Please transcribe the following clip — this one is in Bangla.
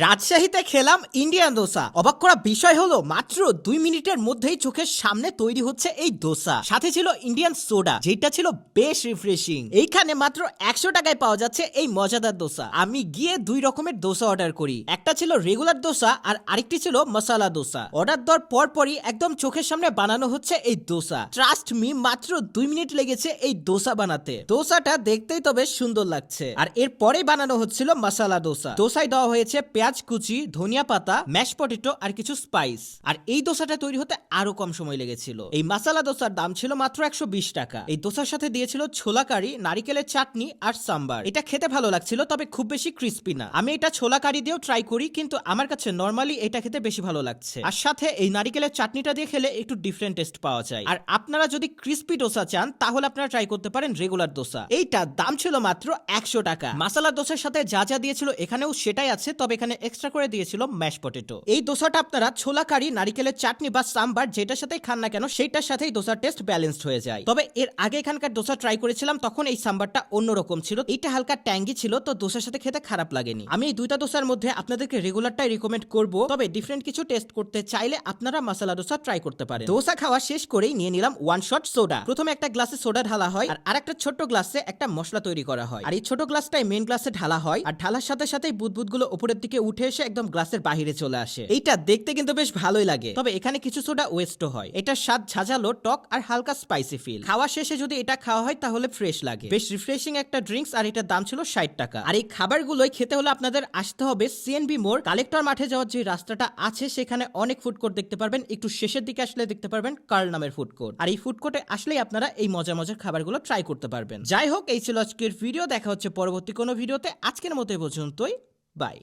রাজশাহীতে খেলাম ইন্ডিয়ান দোসা। অবাক করা বিষয় হলো মাত্র 2 মিনিটের মধ্যেই চোখের সামনে তৈরি হচ্ছে এই দোসা। সাথে ছিল ইন্ডিয়ান সোডা, যেটা ছিল বেশ রিফ্রেশিং। এইখানে মাত্র 100 টাকায় পাওয়া যাচ্ছে এই মজাদার দোসা। আমি গিয়ে 2 রকমের দোসা অর্ডার করি। একটা ছিল রেগুলার দোসা আর আরেকটি ছিল মশলা দোসা। অর্ডার দেওয়ার পরপরই একদম চোখের সামনে বানানো হচ্ছে এই দোসা। ট্রাস্ট মি, মাত্র 2 মিনিট লেগেছে এই দোসা বানাতে। দোসাটা দেখতেই তো বেশ সুন্দর লাগছে। আর এরপরেই বানানো হচ্ছিল মশলা দোসা। দোসায় দেওয়া হয়েছে পেঁয়াজ কুচি, ধনিয়া পাতা, ম্যাশ পটেটো আর কিছু স্পাইস। আর এই দোসাটা তৈরি হতে আরো কম সময় লেগেছিল। এই মশলা দোসার দাম ছিল মাত্র 120 টাকা। এই দোসার সাথে দিয়েছিল ছোলা কারি, নারিকেলের চাটনি আর সাম্বার। এটা খেতে ভালো লাগছিল, তবে খুব বেশি ক্রিস্পি না। আমি এটা ছোলা কারি দিয়েও ট্রাই করি, কিন্তু আমার কাছে নরমালি এটা খেতে বেশি ভালো লাগছে। আর সাথে এই নারিকেলের চাটনিটা দিয়ে খেলে একটু ডিফারেন্ট টেস্ট পাওয়া যায়। আর আপনারা যদি ক্রিস্পি দোসা চান তাহলে আপনারা ট্রাই করতে পারেন রেগুলার দোসা। এইটার দাম ছিল মাত্র 100 টাকা। মশলা দোসার সাথে যা যা দিয়েছিল এখানেও সেটাই আছে, তবে এখানে এক্সট্রা করে দিয়েছিল ম্যাশ পটেটো। এই দোসাটা আপনারা ছোলা কারি, নারিকেলের চাটনি বা সাম্বার যেটার সাথেই খান না কেন সেইটার সাথেই দোসার টেস্ট ব্যালেন্সড হয়ে যায়। তবে এর আগে এখানকার দোসা ট্রাই করেছিলাম, তখন এই সাম্বারটা অন্যরকম ছিল। এটা হালকা ট্যাঙ্গি ছিল, তো দোসার সাথে খেতে খারাপ লাগেনি। আমি এই দুইটা দোসার মধ্যে আপনাদেরকে রেগুলারটাই রিকমেন্ড করব, তবে ডিফারেন্ট কিছু টেস্ট করতে চাইলে আপনারা মশলা দোসা ট্রাই করতে পারেন। দোসা খাওয়া শেষ করেই নিয়ে নিলাম 1 শট সোডা। প্রথমে একটা গ্লাসে সোডা ঢালা হয় আর আরেকটা ছোট্ট গ্লাসে একটা মশলা তৈরি করা হয়। আর এই ছোট গ্লাসটাই মেন গ্লাসে ঢালা হয়, আর ঢালার সাথে সাথেই বুদবুদগুলো উপরের দিকে উঠে এসে একদম গ্লাসের বাহিরে চলে আসে। এইটা দেখতে কিন্তু বেশ ভালোই লাগে, তবে এখানে কিছু সোডা ওয়েস্টও হয়। এটার স্বাদ ঝাঁঝালো, টক আর হালকা স্পাইসি ফিল। খাওয়া শেষে যদি এটা খাওয়া হয় তাহলে ফ্রেশ লাগে। বেশ রিফ্রেশিং একটা ড্রিঙ্কস, আর এটার দাম ছিল 60 টাকা। আর এই খাবারগুলোই খেতে হলে আপনাদের আসতে হবে সিএনবি মোড়। কালেক্টর মাঠে যাওয়ার যে রাস্তাটা আছে সেখানে অনেক ফুড কোর্ট দেখতে পারবেন। একটু শেষের দিকে আসলে দেখতে পারবেন কার্ল নামের ফুড কোর্ট। আর এই ফুড কোর্টে আসলেই আপনারা এই মজার মজার খাবারগুলো ট্রাই করতে পারবেন। যাই হোক, এই ছিল আজকের ভিডিও। দেখা হচ্ছে পরবর্তী কোনো ভিডিওতে। আজকের মতো এই পর্যন্তই। বাই।